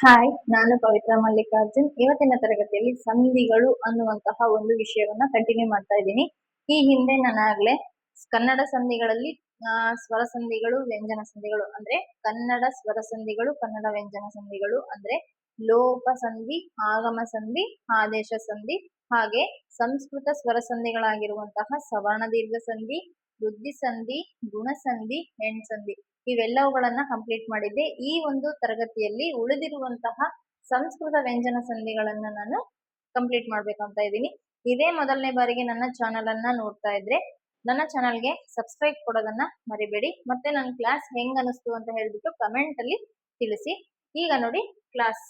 Hi, ನಾನು ಪವಿತ್ರ ಮಲ್ಲಿಕಾರ್ಜುನ್. ಇವತ್ತಿನ ತರಗತಿಯಲ್ಲಿ ಸಂಧಿಗಳು ಅನ್ನುವಂತಹ ಒಂದು ವಿಷಯವನ್ನ ಕಂಟಿನ್ಯೂ ಮಾಡ್ತಾ ಇದ್ದೀನಿ. ಈ ಹಿಂದೆ ನಾನಾಗ್ಲೇ ಕನ್ನಡ ಸಂಧಿಗಳಲ್ಲಿ ಸ್ವರ ಸಂಧಿಗಳು, ವ್ಯಂಜನ ಸಂಧಿಗಳು ಅಂದ್ರೆ ಕನ್ನಡ ಸ್ವರ ಸಂಧಿಗಳು, ಕನ್ನಡ ವ್ಯಂಜನ ಸಂಧಿಗಳು ಅಂದ್ರೆ ಲೋಪ ಸಂಧಿ, ಆಗಮ ಸಂಧಿ, ಆದೇಶ ಸಂಧಿ, ಹಾಗೆ ಸಂಸ್ಕೃತ ಸ್ವರ ಸಂಧಿಗಳಾಗಿರುವಂತಹ ಸವರ್ಣ ದೀರ್ಘ ಸಂಧಿ, ವೃದ್ಧಿ ಸಂಧಿ, ಗುಣ ಸಂಧಿ, ಹೆಣ್ ಸಂಧಿ ಇವೆಲ್ಲವುಗಳನ್ನ ಕಂಪ್ಲೀಟ್ ಮಾಡಿದ್ದೆ. ಈ ಒಂದು ತರಗತಿಯಲ್ಲಿ ಉಳಿದಿರುವಂತಹ ಸಂಸ್ಕೃತ ವ್ಯಂಜನ ಸಂಧಿಗಳನ್ನ ನಾನು ಕಂಪ್ಲೀಟ್ ಮಾಡ್ಬೇಕಂತ ಇದ್ದೀನಿ. ಇದೇ ಮೊದಲನೇ ಬಾರಿಗೆ ನನ್ನ ಚಾನಲ್ ಅನ್ನ ನೋಡ್ತಾ ಇದ್ರೆ ನನ್ನ ಚಾನಲ್ಗೆ ಸಬ್ಸ್ಕ್ರೈಬ್ ಕೊಡೋದನ್ನ ಮರಿಬೇಡಿ. ಮತ್ತೆ ನನ್ನ ಕ್ಲಾಸ್ ಹೆಂಗ್ ಅನಿಸ್ತು ಅಂತ ಹೇಳ್ಬಿಟ್ಟು ಕಮೆಂಟ್ ಅಲ್ಲಿ ತಿಳಿಸಿ. ಈಗ ನೋಡಿ ಕ್ಲಾಸ್.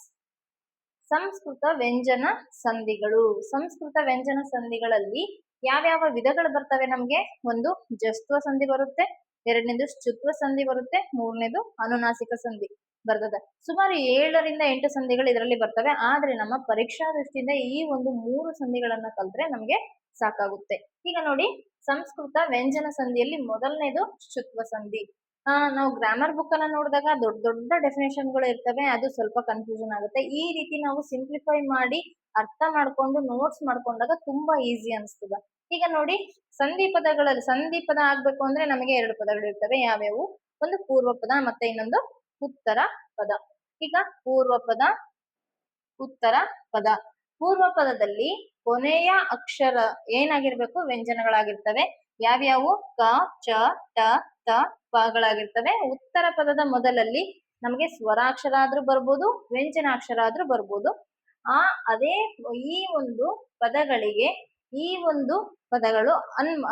ಸಂಸ್ಕೃತ ವ್ಯಂಜನ ಸಂಧಿಗಳು. ಸಂಸ್ಕೃತ ವ್ಯಂಜನ ಸಂಧಿಗಳಲ್ಲಿ ಯಾವ್ಯಾವ ವಿಧಗಳು ಬರ್ತವೆ ನಮ್ಗೆ? ಒಂದು ಜಸ್ತ್ವ ಸಂಧಿ ಬರುತ್ತೆ, ಎರಡನೇದು ಶ್ಚುತ್ವ ಸಂಧಿ ಬರುತ್ತೆ, ಮೂರನೇದು ಅನುನಾಸಿಕ ಸಂಧಿ ಬರ್ತದೆ. ಸುಮಾರು 7 ರಿಂದ 8 ಸಂಧಿಗಳು ಇದರಲ್ಲಿ ಬರ್ತವೆ. ಆದ್ರೆ ನಮ್ಮ ಪರೀಕ್ಷಾ ದೃಷ್ಟಿಯಿಂದ ಈ ಒಂದು 3 ಸಂಧಿಗಳನ್ನ ಕಲ್ತ್ರೆ ನಮ್ಗೆ ಸಾಕಾಗುತ್ತೆ. ಈಗ ನೋಡಿ, ಸಂಸ್ಕೃತ ವ್ಯಂಜನ ಸಂಧಿಯಲ್ಲಿ ಮೊದಲನೇದು ಶ್ಚುತ್ವ ಸಂಧಿ. ನಾವು ಗ್ರಾಮರ್ ಬುಕ್ ಅನ್ನ ನೋಡಿದಾಗ ದೊಡ್ಡ ದೊಡ್ಡ ಡೆಫಿನೇಷನ್ ಗಳು ಇರ್ತವೆ, ಅದು ಸ್ವಲ್ಪ ಕನ್ಫ್ಯೂಷನ್ ಆಗುತ್ತೆ. ಈ ರೀತಿ ನಾವು ಸಿಂಪ್ಲಿಫೈ ಮಾಡಿ ಅರ್ಥ ಮಾಡ್ಕೊಂಡು ನೋಟ್ಸ್ ಮಾಡ್ಕೊಂಡಾಗ ತುಂಬಾ ಈಸಿ ಅನಿಸ್ತದ. ಈಗ ನೋಡಿ, ಸಂಧಿ ಪದ ಆಗ್ಬೇಕು ಅಂದ್ರೆ ನಮಗೆ 2 ಪದಗಳು ಇರ್ತವೆ. ಯಾವ್ಯಾವು? ಒಂದು ಪೂರ್ವ ಪದ ಮತ್ತೆ ಇನ್ನೊಂದು ಉತ್ತರ ಪದ. ಈಗ ಪೂರ್ವ ಪದ, ಉತ್ತರ ಪದ. ಪೂರ್ವ ಪದದಲ್ಲಿ ಕೊನೆಯ ಅಕ್ಷರ ಏನಾಗಿರ್ಬೇಕು? ವ್ಯಂಜನಗಳಾಗಿರ್ತವೆ. ಯಾವ್ಯಾವು? ಕ, ಚ, ಟ, ತ, ಪಗಳಾಗಿರ್ತವೆ. ಉತ್ತರ ಪದದ ಮೊದಲಲ್ಲಿ ನಮಗೆ ಸ್ವರಾಕ್ಷರ ಆದ್ರೂ ಬರ್ಬೋದು, ವ್ಯಂಜನಾಕ್ಷರ ಆದ್ರೂ ಬರ್ಬೋದು. ಅದೇ ಈ ಒಂದು ಪದಗಳಿಗೆ ಈ ಒಂದು ಪದಗಳು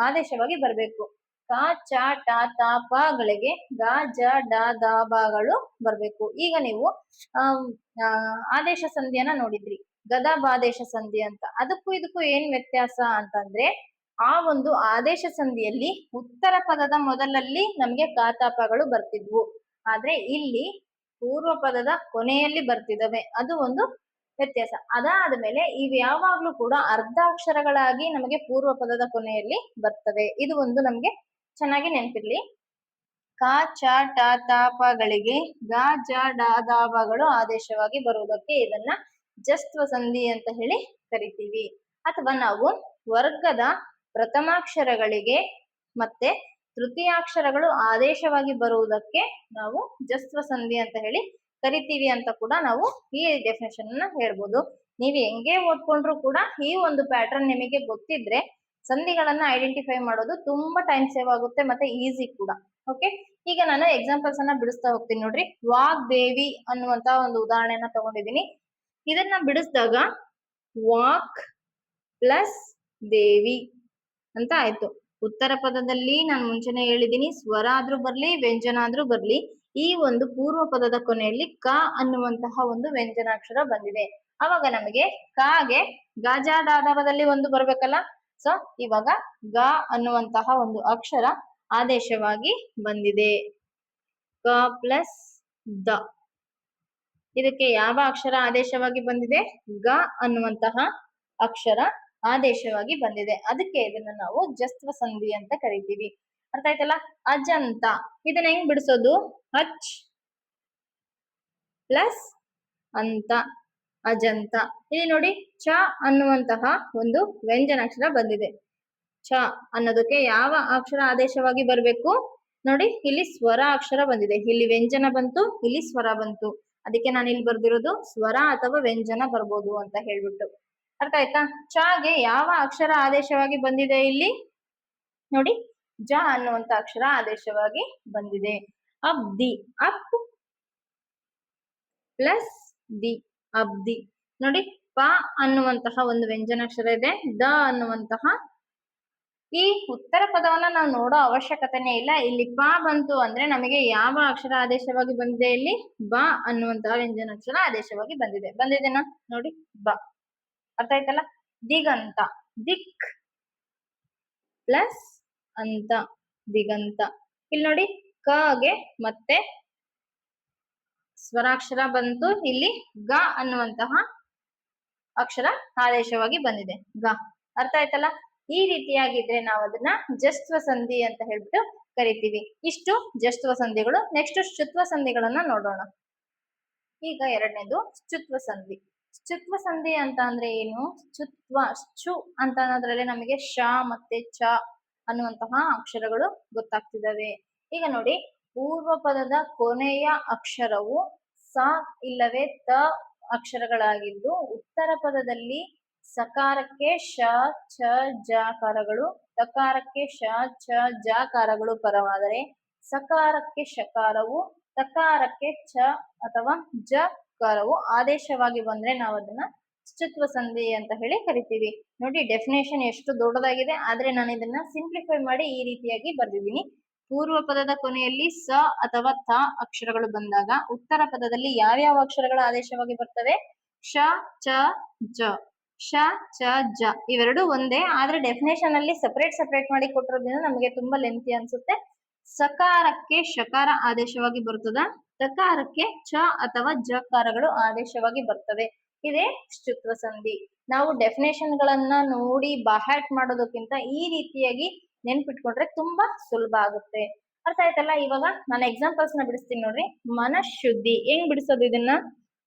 ಆದೇಶವಾಗಿ ಬರಬೇಕು. ಕ, ಚ, ಟ, ತ, ಪಗಳಿಗೆ ಗ, ಜ, ಡ, ದ, ಬಗಳು ಬರ್ಬೇಕು. ಈಗ ನೀವು ಆದೇಶ ಸಂಧಿಯನ್ನ ನೋಡಿದ್ರಿ, ಗದಬಾದೇಶ ಸಂಧಿ ಅಂತ. ಅದಕ್ಕೂ ಇದಕ್ಕೂ ಏನ್ ವ್ಯತ್ಯಾಸ ಅಂತಂದ್ರೆ, ಆ ಒಂದು ಆದೇಶ ಸಂಧಿಯಲ್ಲಿ ಉತ್ತರ ಪದದ ಮೊದಲಲ್ಲಿ ನಮ್ಗೆ ಕಾತಾಪಗಳು ಬರ್ತಿದ್ವು. ಆದ್ರೆ ಇಲ್ಲಿ ಪೂರ್ವ ಪದದ ಕೊನೆಯಲ್ಲಿ ಬರ್ತಿದವೆ. ಅದು ಒಂದು ವ್ಯತ್ಯಾಸ. ಅದಾದ್ಮೇಲೆ ಇವು ಯಾವಾಗ್ಲೂ ಕೂಡ ಅರ್ಧಾಕ್ಷರಗಳಾಗಿ ನಮಗೆ ಪೂರ್ವ ಪದದ ಕೊನೆಯಲ್ಲಿ ಬರ್ತವೆ. ಇದು ಒಂದು ನಮ್ಗೆ ಚೆನ್ನಾಗಿ ನೆನಪಿರ್ಲಿ. ಕ, ಚ, ಟ, ತ, ಪಗಳಿಗೆ ಗ, ಜ, ಡ, ದ, ಬಗಳು ಆದೇಶವಾಗಿ ಬರುವುದಕ್ಕೆ ಇದನ್ನ ಜಸ್ತ್ವ ಸಂಧಿ ಅಂತ ಹೇಳಿ ಕರಿತೀವಿ. ಅಥವಾ ನಾವು ವರ್ಗದ ಪ್ರಥಮಾಕ್ಷರಗಳಿಗೆ ಮತ್ತೆ ತೃತೀಯಾಕ್ಷರಗಳು ಆದೇಶವಾಗಿ ಬರುವುದಕ್ಕೆ ನಾವು ಜಸ್ತ್ವ ಸಂಧಿ ಅಂತ ಹೇಳಿ ಕರಿತೀವಿ ಅಂತ ಕೂಡ ನಾವು ಈ ಡೆಫಿನೇಷನ್ ಅನ್ನ ಹೇಳ್ಬೋದು. ನೀವು ಹೆಂಗೆ ಓದ್ಕೊಂಡ್ರು ಕೂಡ ಈ ಒಂದು ಪ್ಯಾಟರ್ನ್ ನಿಮಗೆ ಗೊತ್ತಿದ್ರೆ ಸಂಧಿಗಳನ್ನ ಐಡೆಂಟಿಫೈ ಮಾಡೋದು ತುಂಬಾ ಟೈಮ್ ಸೇವ್ ಆಗುತ್ತೆ ಮತ್ತೆ ಈಸಿ ಕೂಡ. ಓಕೆ, ಈಗ ನಾನು ಎಕ್ಸಾಂಪಲ್ಸ್ ಅನ್ನ ಬಿಡಿಸ್ತಾ ಹೋಗ್ತೀನಿ. ನೋಡ್ರಿ, ವಾಗ್ದೇವಿ ಅನ್ನುವಂತ ಒಂದು ಉದಾಹರಣೆಯನ್ನ ತಗೊಂಡಿದ್ದೀನಿ. ಇದನ್ನ ಬಿಡಿಸಿದಾಗ ವಾಕ್ ಪ್ಲಸ್ ದೇವಿ ಅಂತ ಆಯ್ತು. ಉತ್ತರ ಪದದಲ್ಲಿ ನಾನು ಮುಂಚೆನೆ ಹೇಳಿದ್ದೀನಿ, ಸ್ವರ ಆದ್ರೂ ಬರ್ಲಿ, ವ್ಯಂಜನ ಆದ್ರೂ ಬರ್ಲಿ, ಈ ಒಂದು ಪೂರ್ವ ಪದದ ಕೊನೆಯಲ್ಲಿ ಕ ಅನ್ನುವಂತಹ ಒಂದು ವ್ಯಂಜನಾಕ್ಷರ ಬಂದಿದೆ. ಅವಾಗ ನಮಗೆ ಕಾಗೆ ಗಜಾದಾದವದಲ್ಲಿ ಒಂದು ಬರ್ಬೇಕಲ್ಲ. ಸೊ ಇವಾಗ ಗ ಅನ್ನುವಂತಹ ಒಂದು ಅಕ್ಷರ ಆದೇಶವಾಗಿ ಬಂದಿದೆ. ಕ ಪ್ಲಸ್ ದ. ಇದಕ್ಕೆ ಯಾವ ಅಕ್ಷರ ಆದೇಶವಾಗಿ ಬಂದಿದೆ? ಗ ಅನ್ನುವಂತಹ ಅಕ್ಷರ ಆದೇಶವಾಗಿ ಬಂದಿದೆ. ಅದಕ್ಕೆ ಇದನ್ನ ನಾವು ಜಸ್ತ್ವ ಸಂಧಿ ಅಂತ ಕರಿತೀವಿ. ಅರ್ಥ ಆಯ್ತಲ್ಲ? ಅಜಂತ, ಇದನ್ನ ಹೆಂಗ್ ಬಿಡಿಸೋದು? ಅಚ್ ಪ್ಲಸ್ ಅಂತ, ಅಜಂತ. ಇಲ್ಲಿ ನೋಡಿ, ಚ ಅನ್ನುವಂತಹ ಒಂದು ವ್ಯಂಜನಾಕ್ಷರ ಬಂದಿದೆ. ಚ ಅನ್ನೋದಕ್ಕೆ ಯಾವ ಅಕ್ಷರ ಆದೇಶವಾಗಿ ಬರಬೇಕು? ನೋಡಿ, ಇಲ್ಲಿ ಸ್ವರ ಅಕ್ಷರ ಬಂದಿದೆ, ಇಲ್ಲಿ ವ್ಯಂಜನ ಬಂತು, ಇಲ್ಲಿ ಸ್ವರ ಬಂತು. ಅದಕ್ಕೆ ನಾನು ಇಲ್ಲಿ ಬರ್ದಿರೋದು ಸ್ವರ ಅಥವಾ ವ್ಯಂಜನ ಬರ್ಬೋದು ಅಂತ ಹೇಳ್ಬಿಟ್ಟು. ಅರ್ಥ ಆಯ್ತಾ? ಚಾಗೆ ಯಾವ ಅಕ್ಷರ ಆದೇಶವಾಗಿ ಬಂದಿದೆ? ಇಲ್ಲಿ ನೋಡಿ, ಜ ಅನ್ನುವಂತ ಅಕ್ಷರ ಆದೇಶವಾಗಿ ಬಂದಿದೆ. ಅಬ್ದಿ, ಅಪ್ ಪ್ಲಸ್ ದಿ, ಅಬ್ದಿ. ನೋಡಿ, ಪ ಅನ್ನುವಂತಹ ಒಂದು ವ್ಯಂಜನಾಕ್ಷರ ಇದೆ, ದ ಅನ್ನುವಂತಹ. ಈ ಉತ್ತರ ಪದವನ್ನ ನಾವು ನೋಡೋ ಅವಶ್ಯಕತೆನೇ ಇಲ್ಲ. ಇಲ್ಲಿ ಪ ಬಂತು ಅಂದ್ರೆ ನಮಗೆ ಯಾವ ಅಕ್ಷರ ಆದೇಶವಾಗಿ ಬಂದಿದೆ? ಇಲ್ಲಿ ಬ ಅನ್ನುವಂತಹ ವ್ಯಂಜನಾಕ್ಷರ ಆದೇಶವಾಗಿ ಬಂದಿದೆನಾ? ನೋಡಿ, ಬ. ಅರ್ಥ ಆಯ್ತಲ್ಲ? ದಿಗಂತ, ದಿಕ್ ಪ್ಲಸ್ ಅಂತ, ದಿಗಂತ. ಇಲ್ಲಿ ನೋಡಿ, ಕಗೆ ಮತ್ತೆ ಸ್ವರಾಕ್ಷರ ಬಂತು, ಇಲ್ಲಿ ಗ ಅನ್ನುವಂತಹ ಅಕ್ಷರ ಆದೇಶವಾಗಿ ಬಂದಿದೆ, ಗ. ಅರ್ಥ ಆಯ್ತಲ್ಲ? ಈ ರೀತಿಯಾಗಿದ್ರೆ ನಾವು ಅದನ್ನ ಜಸ್ತ್ವ ಸಂಧಿ ಅಂತ ಹೇಳ್ಬಿಟ್ಟು ಕರಿತೀವಿ. ಇಷ್ಟು ಜಸ್ತ್ವ ಸಂಧಿಗಳು. ನೆಕ್ಸ್ಟ್ ಶ್ಚುತ್ವ ಸಂಧಿಗಳನ್ನ ನೋಡೋಣ. ಈಗ ಎರಡನೇದು ಶ್ಚುತ್ವ ಸಂಧಿ. ಶ್ಚುತ್ವ ಸಂಧಿ ಅಂತ ಅಂದ್ರೆ ಏನು? ಶ್ಚುತ್ವ, ಶು ಅಂತ ಅನ್ನೋದ್ರಲ್ಲಿ ನಮಗೆ ಶ ಮತ್ತೆ ಚ ಅನ್ನುವಂತಹ ಅಕ್ಷರಗಳು ಗೊತ್ತಾಗ್ತಿದ್ದಾವೆ. ಈಗ ನೋಡಿ, ಪೂರ್ವ ಪದದ ಕೊನೆಯ ಅಕ್ಷರವು ಸ ಇಲ್ಲವೇ ತ ಅಕ್ಷರಗಳಾಗಿದ್ದು, ಉತ್ತರ ಪದದಲ್ಲಿ ಸಕಾರಕ್ಕೆ ಶ ಛ ಜಕಾರಗಳು, ತಕಾರಕ್ಕೆ ಶ ಛ ಜಕಾರಗಳು ಪರವಾದರೆ, ಸಕಾರಕ್ಕೆ ಶಕಾರವು, ತಕಾರಕ್ಕೆ ಚ ಅಥವಾ ಜಕಾರವು ಆದೇಶವಾಗಿ ಬಂದ್ರೆ ನಾವು ಅದನ್ನ ಶ್ಚುತ್ವ ಸಂಧಿ ಅಂತ ಹೇಳಿ ಕರಿತೀವಿ. ನೋಡಿ, ಡೆಫಿನೇಷನ್ ಎಷ್ಟು ದೊಡ್ಡದಾಗಿದೆ, ಆದ್ರೆ ನಾನು ಇದನ್ನ ಸಿಂಪ್ಲಿಫೈ ಮಾಡಿ ಈ ರೀತಿಯಾಗಿ ಬರ್ದಿದ್ದೀನಿ. ಪೂರ್ವ ಪದದ ಕೊನೆಯಲ್ಲಿ ಸ ಅಥವಾ ತ ಅಕ್ಷರಗಳು ಬಂದಾಗ ಉತ್ತರ ಪದದಲ್ಲಿ ಯಾವ್ಯಾವ ಅಕ್ಷರಗಳು ಆದೇಶವಾಗಿ ಬರ್ತವೆ? ಶ ಚ ಜ. ಶ ಚ ಜ ಇವೆರಡು ಒಂದೇ, ಆದ್ರೆ ಡೆಫಿನೇಷನ್ ಅಲ್ಲಿ ಸಪರೇಟ್ ಮಾಡಿ ಕೊಟ್ಟಿರೋದ್ರಿಂದ ನಮಗೆ ತುಂಬಾ ಲೆಂತಿ ಅನ್ಸುತ್ತೆ. ಸಕಾರಕ್ಕೆ ಶಕಾರ ಆದೇಶವಾಗಿ ಬರ್ತದ, ತಕಾರಕ್ಕೆ ಚ ಅಥವಾ ಜಕಾರಗಳು ಆದೇಶವಾಗಿ ಬರ್ತವೆ. ಇದೇ ಶ್ಚುತ್ವ ಸಂಧಿ. ನಾವು ಡೆಫಿನೇಷನ್ ಗಳನ್ನ ನೋಡಿ ಬಹಾಟ್ ಮಾಡೋದಕ್ಕಿಂತ ಈ ರೀತಿಯಾಗಿ ನೆನ್ಪಿಟ್ಕೊಂಡ್ರೆ ತುಂಬಾ ಸುಲಭ ಆಗುತ್ತೆ. ಅರ್ಥ ಆಯ್ತಲ್ಲ? ಇವಾಗ ನಾನು ಎಕ್ಸಾಂಪಲ್ಸ್ ನ ಬಿಡಿಸ್ತೀನಿ ನೋಡ್ರಿ. ಮನಃಶುದ್ಧಿ ಹೆಂಗ್ ಬಿಡಿಸೋದು ಇದನ್ನ?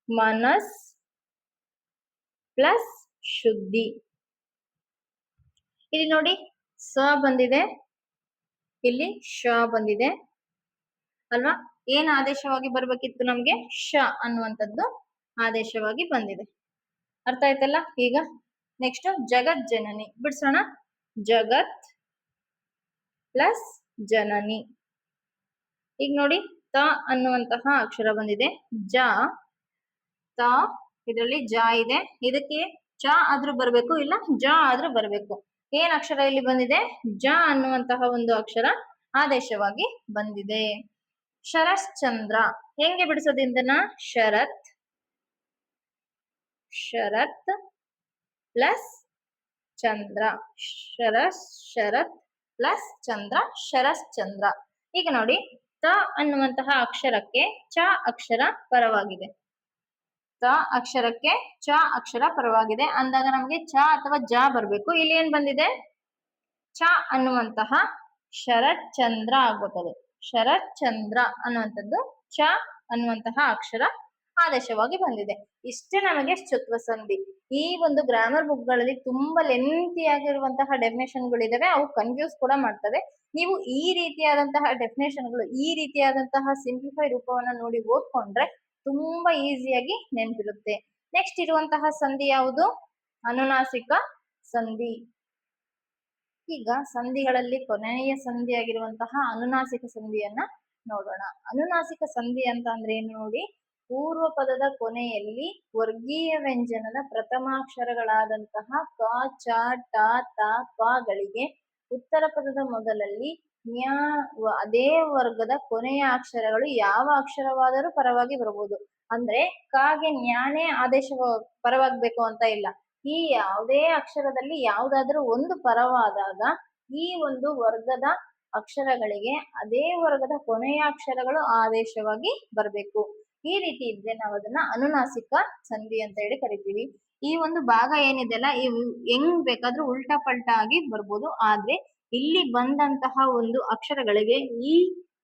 ಮನಸ್ ಪ್ಲಸ್ ಶುದ್ಧಿ. ಇಲ್ಲಿ ನೋಡಿ, ಸ ಬಂದಿದೆ, ಇಲ್ಲಿ ಶ ಬಂದಿದೆ ಅಲ್ವಾ? ಏನ್ ಆದೇಶವಾಗಿ ಬರ್ಬೇಕಿತ್ತು ನಮ್ಗೆ? ಶ ಅನ್ನುವಂಥದ್ದು ಆದೇಶವಾಗಿ ಬಂದಿದೆ. ಅರ್ಥ ಆಯ್ತಲ್ಲ? ಈಗ ನೆಕ್ಸ್ಟ್ ಜಗತ್ ಜನನಿ ಬಿಡಿಸೋಣ. ಜಗತ್ ಪ್ಲಸ್ ಜನನಿ. ಈಗ ನೋಡಿ, ತ ಅನ್ನುವಂತಹ ಅಕ್ಷರ ಬಂದಿದೆ, ಜ ತ, ಇದರಲ್ಲಿ ಜ ಇದೆ, ಇದಕ್ಕೆ ಚ ಆದ್ರೂ ಬರ್ಬೇಕು, ಇಲ್ಲ ಜ ಆದ್ರೂ ಬರ್ಬೇಕು. ಏನ್ ಅಕ್ಷರ ಇಲ್ಲಿ ಬಂದಿದೆ? ಜ ಅನ್ನುವಂತಹ ಒಂದು ಅಕ್ಷರ ಆದೇಶವಾಗಿ ಬಂದಿದೆ. ಶರಶ್ಚಂದ್ರ ಹೆಂಗೆ ಬಿಡಿಸೋದು ಇದನ್ನ? ಶರತ್ ಪ್ಲಸ್ ಚಂದ್ರ. ಶರತ್ ಪ್ಲಸ್ ಚಂದ್ರ, ಶರಶ್ಚಂದ್ರ. ಈಗ ನೋಡಿ, ತ ಅನ್ನುವಂತಹ ಅಕ್ಷರಕ್ಕೆ ಚ ಅಕ್ಷರ ಪರವಾಗಿದೆ. ತ ಅಕ್ಷರಕ್ಕೆ ಚ ಅಕ್ಷರ ಪರವಾಗಿದೆ ಅಂದಾಗ ನಮ್ಗೆ ಚ ಅಥವಾ ಜ ಬರ್ಬೇಕು. ಇಲ್ಲಿ ಏನ್ ಬಂದಿದೆ? ಚ ಅನ್ನುವಂತಹ ಶರತ್ ಚಂದ್ರ ಆಗ್ಬೇಕದು. ಶರತ್ ಚಂದ್ರ ಅನ್ನುವಂಥದ್ದು ಚ ಅನ್ನುವಂತಹ ಅಕ್ಷರ ಆದೇಶವಾಗಿ ಬಂದಿದೆ. ಇಷ್ಟೇ ನಮಗೆ ಶ್ಚುತ್ವ ಸಂಧಿ. ಈ ಒಂದು ಗ್ರಾಮರ್ ಬುಕ್ ಗಳಲ್ಲಿ ತುಂಬಾ ಲೆಂತಿ ಆಗಿರುವಂತಹ ಡೆಫಿನೇಷನ್ ಗಳಿದಾವೆ, ಅವು ಕನ್ಫ್ಯೂಸ್ ಕೂಡ ಮಾಡ್ತವೆ. ನೀವು ಈ ರೀತಿಯಾದಂತಹ ಡೆಫಿನೇಷನ್ ಗಳು, ಈ ರೀತಿಯಾದಂತಹ ಸಿಂಪ್ಲಿಫೈ ರೂಪವನ್ನ ನೋಡಿ ಓದ್ಕೊಂಡ್ರೆ ತುಂಬಾ ಈಸಿಯಾಗಿ ನೆನಪಿರುತ್ತೆ. ನೆಕ್ಸ್ಟ್ ಇರುವಂತಹ ಸಂಧಿ ಯಾವುದು? ಅನುನಾಸಿಕ ಸಂಧಿ. ಈಗ ಸಂಧಿಗಳಲ್ಲಿ ಕೊನೆಯ ಸಂಧಿಯಾಗಿರುವಂತಹ ಅನುನಾಸಿಕ ಸಂಧಿಯನ್ನ ನೋಡೋಣ. ಅನುನಾಸಿಕ ಸಂಧಿ ಅಂತ ಅಂದ್ರೆ ಏನು ನೋಡಿ, ಪೂರ್ವ ಪದದ ಕೊನೆಯಲ್ಲಿ ವರ್ಗೀಯ ವ್ಯಂಜನದ ಪ್ರಥಮಾಕ್ಷರಗಳಾದಂತಹ ಕ ಚ ಟ ತ ಪಗಳಿಗೆ ಉತ್ತರ ಪದದ ಮೊದಲಲ್ಲಿ ನ್ಯ ಅದೇ ವರ್ಗದ ಕೊನೆಯ ಅಕ್ಷರಗಳು ಯಾವ ಅಕ್ಷರವಾದರೂ ಪರವಾಗಿ ಬರಬಹುದು. ಅಂದ್ರೆ ಕಾಗೆ ನ್ಯಾನೇ ಆದೇಶ ಪರವಾಗಬೇಕು ಅಂತ ಇಲ್ಲ. ಈ ಯಾವುದೇ ಅಕ್ಷರದಲ್ಲಿ ಯಾವುದಾದ್ರೂ ಒಂದು ಪರವಾದಾಗ ಈ ಒಂದು ವರ್ಗದ ಅಕ್ಷರಗಳಿಗೆ ಅದೇ ವರ್ಗದ ಕೊನೆಯ ಅಕ್ಷರಗಳು ಆದೇಶವಾಗಿ ಬರಬೇಕು. ಈ ರೀತಿ ಇದ್ರೆ ನಾವು ಅದನ್ನ ಅನುನಾಸಿಕ ಸಂಧಿ ಅಂತ ಹೇಳಿ ಕರಿತೀವಿ. ಈ ಒಂದು ಭಾಗ ಏನಿದೆಲ್ಲ ಹೆಂಗ್ ಬೇಕಾದ್ರೂ ಉಲ್ಟಾ ಪಲ್ಟಾ ಆಗಿ ಬರ್ಬೋದು, ಆದ್ರೆ ಇಲ್ಲಿ ಬಂದಂತಹ ಒಂದು ಅಕ್ಷರಗಳಿಗೆ ಈ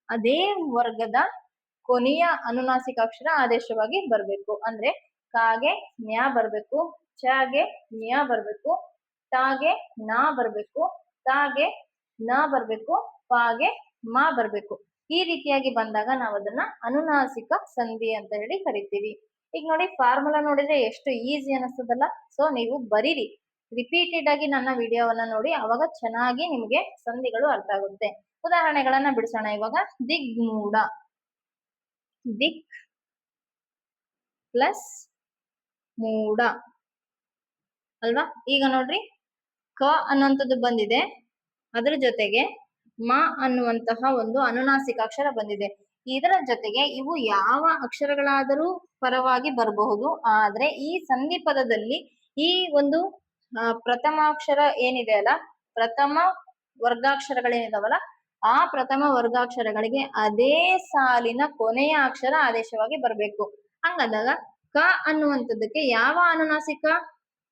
ಅದೇ ವರ್ಗದ ಕೊನೆಯ ಅನುನಾಸಿಕ ಅಕ್ಷರ ಆದೇಶವಾಗಿ ಬರ್ಬೇಕು. ಅಂದ್ರೆ ಕಾಗೆ ನ್ಯಾ ಬರ್ಬೇಕು, ಚಗೆ ನ್ಯ ಬರ್ಬೇಕು, ತಾಗೆ ನಾ ಬರ್ಬೇಕು, ತಾಗೆ ನ ಬರ್ಬೇಕು, ಪಾಗೆ ಮಾ ಬರ್ಬೇಕು. ಈ ರೀತಿಯಾಗಿ ಬಂದಾಗ ನಾವು ಅದನ್ನ ಅನುನಾಸಿಕ ಸಂಧಿ ಅಂತ ಹೇಳಿ ಕರಿತೀವಿ. ಈಗ ನೋಡಿ, ಫಾರ್ಮುಲಾ ನೋಡಿದ್ರೆ ಎಷ್ಟು ಈಸಿ ಅನಿಸ್ತದಲ್ಲ. ಸೊ ನೀವು ಬರೀರಿ, ರಿಪೀಟೆಡ್ ಆಗಿ ನನ್ನ ವಿಡಿಯೋವನ್ನ ನೋಡಿ, ಅವಾಗ ಚೆನ್ನಾಗಿ ನಿಮ್ಗೆ ಸಂಧಿಗಳು ಅರ್ಥ ಆಗುತ್ತೆ. ಉದಾಹರಣೆಗಳನ್ನ ಬಿಡಿಸೋಣ. ಇವಾಗ ದಿಗ್ಮೂಢ, ದಿಕ್ ಪ್ಲಸ್ ಮೂಢ ಅಲ್ವಾ? ಈಗ ನೋಡ್ರಿ, ಕ ಅನ್ನುವಂಥದ್ದು ಬಂದಿದೆ, ಅದರ ಜೊತೆಗೆ ಮ ಅನ್ನುವಂತಹ ಒಂದು ಅನುನಾಸಿಕ ಅಕ್ಷರ ಬಂದಿದೆ. ಇದರ ಜೊತೆಗೆ ಇವು ಯಾವ ಅಕ್ಷರಗಳಾದರೂ ಪರವಾಗಿ ಬರಬಹುದು, ಆದ್ರೆ ಈ ಸಂಧಿ ಪದದಲ್ಲಿ ಈ ಒಂದು ಪ್ರಥಮಾಕ್ಷರ ಏನಿದೆ ಅಲ್ಲ, ಪ್ರಥಮ ವರ್ಗಾಕ್ಷರಗಳೇನಿದಾವಲ್ಲ, ಆ ಪ್ರಥಮ ವರ್ಗಾಕ್ಷರಗಳಿಗೆ ಅದೇ ಸಾಲಿನ ಕೊನೆಯ ಅಕ್ಷರ ಆದೇಶವಾಗಿ ಬರಬೇಕು. ಹಂಗಂದಾಗ ಕ ಅನ್ನುವಂಥದ್ದಕ್ಕೆ ಯಾವ ಅನುನಾಸಿಕ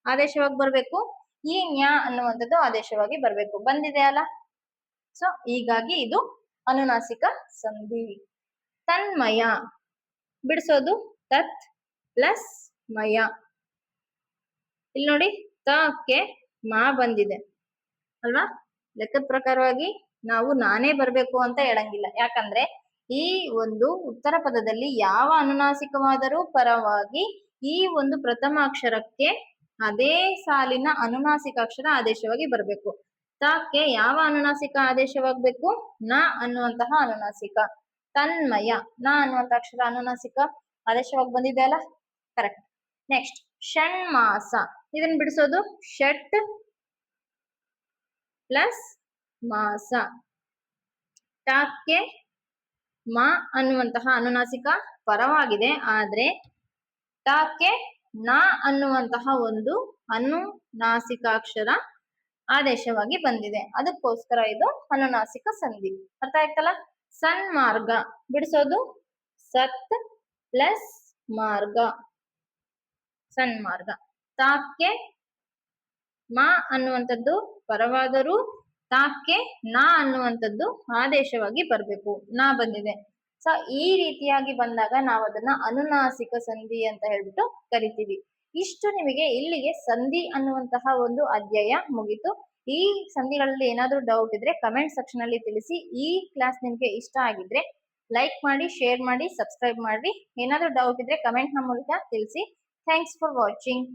ಆದೇಶವಾಗಿ ಬರ್ಬೇಕು? ಈ ನ್ಯ ಅನ್ನುವಂಥದ್ದು ಆದೇಶವಾಗಿ ಬರ್ಬೇಕು. ಬಂದಿದೆ ಅಲ್ಲ? ಸೊ ಹೀಗಾಗಿ ಇದು ಅನುನಾಸಿಕ ಸಂಧಿ. ತನ್ಮಯ ಬಿಡಿಸೋದು ತತ್ ಪ್ಲಸ್ ಮಯ. ಇಲ್ಲಿ ನೋಡಿ ತಕ್ಕೆ ಮಾ ಬಂದಿದೆ ಅಲ್ವಾ. ಲೆಕ್ಕದ ಪ್ರಕಾರವಾಗಿ ನಾವು ನಾನೇ ಬರ್ಬೇಕು ಅಂತ ಹೇಳಂಗಿಲ್ಲ, ಯಾಕಂದ್ರೆ ಈ ಒಂದು ಉತ್ತರ ಪದದಲ್ಲಿ ಯಾವ ಅನುನಾಸಿಕವಾದರೂ ಪರವಾಗಿ ಈ ಒಂದು ಪ್ರಥಮ ಅಕ್ಷರಕ್ಕೆ ಅದೇ ಸಾಲಿನ ಅನುನಾಸಿಕ ಅಕ್ಷರ ಆದೇಶವಾಗಿ ಬರಬೇಕು. ತಕ್ಕೆ ಯಾವ ಅನುನಾಸಿಕ ಆದೇಶವಾಗಬೇಕು? ನ ಅನ್ನುವಂತಹ ಅನುನಾಸಿಕ. ತನ್ಮಯ ನ ಅನ್ನುವಂತ ಅಕ್ಷರ ಅನುನಾಸಿಕ ಆದೇಶವಾಗಿ ಬಂದಿದೆ ಅಲ್ಲ, ಕರೆಕ್ಟ್. ನೆಕ್ಸ್ಟ್ ಷಣ್ಮಾಸ, ಇದನ್ನ ಬಿಡಿಸೋದು ಷಟ್ ಪ್ಲಸ್ ಮಾಸ. ಟಕ್ಕೆ ಮ ಅನ್ನುವಂತಹ ಅನುನಾಸಿಕ ಪರವಾಗಿದೆ, ಆದ್ರೆ ಟಕ್ಕೆ ನ ಅನ್ನುವಂತಹ ಒಂದು ಅನುನಾಸಿಕಾಕ್ಷರ ಆದೇಶವಾಗಿ ಬಂದಿದೆ, ಅದಕ್ಕೋಸ್ಕರ ಇದು ಅನುನಾಸಿಕ ಸಂಧಿ. ಅರ್ಥ ಆಯ್ತಲ್ಲ. ಸನ್ಮಾರ್ಗ ಬಿಡಿಸೋದು ಸತ್ ಪ್ಲಸ್ ಮಾರ್ಗ, ಸನ್ಮಾರ್ಗ. ತಾಕ್ಕೆ ಮ ಅನ್ನುವಂಥದ್ದು ಪರವಾದರೂ ತಾಕ್ಕೆ ನ ಅನ್ನುವಂಥದ್ದು ಆದೇಶವಾಗಿ ಬರಬೇಕು, ನ ಬಂದಿದೆ. ಸೊ ಈ ರೀತಿಯಾಗಿ ಬಂದಾಗ ನಾವು ಅದನ್ನ ಅನುನಾಸಿಕ ಸಂಧಿ ಅಂತ ಹೇಳ್ಬಿಟ್ಟು ಕರಿತೀವಿ. ಇಷ್ಟು ನಿಮಗೆ ಇಲ್ಲಿಗೆ ಸಂಧಿ ಅನ್ನುವಂತಹ ಒಂದು ಅಧ್ಯಾಯ ಮುಗಿತು. ಈ ಸಂಧಿಗಳಲ್ಲಿ ಏನಾದ್ರೂ ಡೌಟ್ ಇದ್ರೆ ಕಮೆಂಟ್ ಸೆಕ್ಷನ್ ಅಲ್ಲಿ ತಿಳಿಸಿ. ಈ ಕ್ಲಾಸ್ ನಿಮ್ಗೆ ಇಷ್ಟ ಆಗಿದ್ರೆ ಲೈಕ್ ಮಾಡಿ, ಶೇರ್ ಮಾಡಿ, ಸಬ್ಸ್ಕ್ರೈಬ್ ಮಾಡಿ. ಏನಾದ್ರೂ ಡೌಟ್ ಇದ್ರೆ ಕಮೆಂಟ್ ನ ಮೂಲಕ ತಿಳಿಸಿ. Thanks for watching.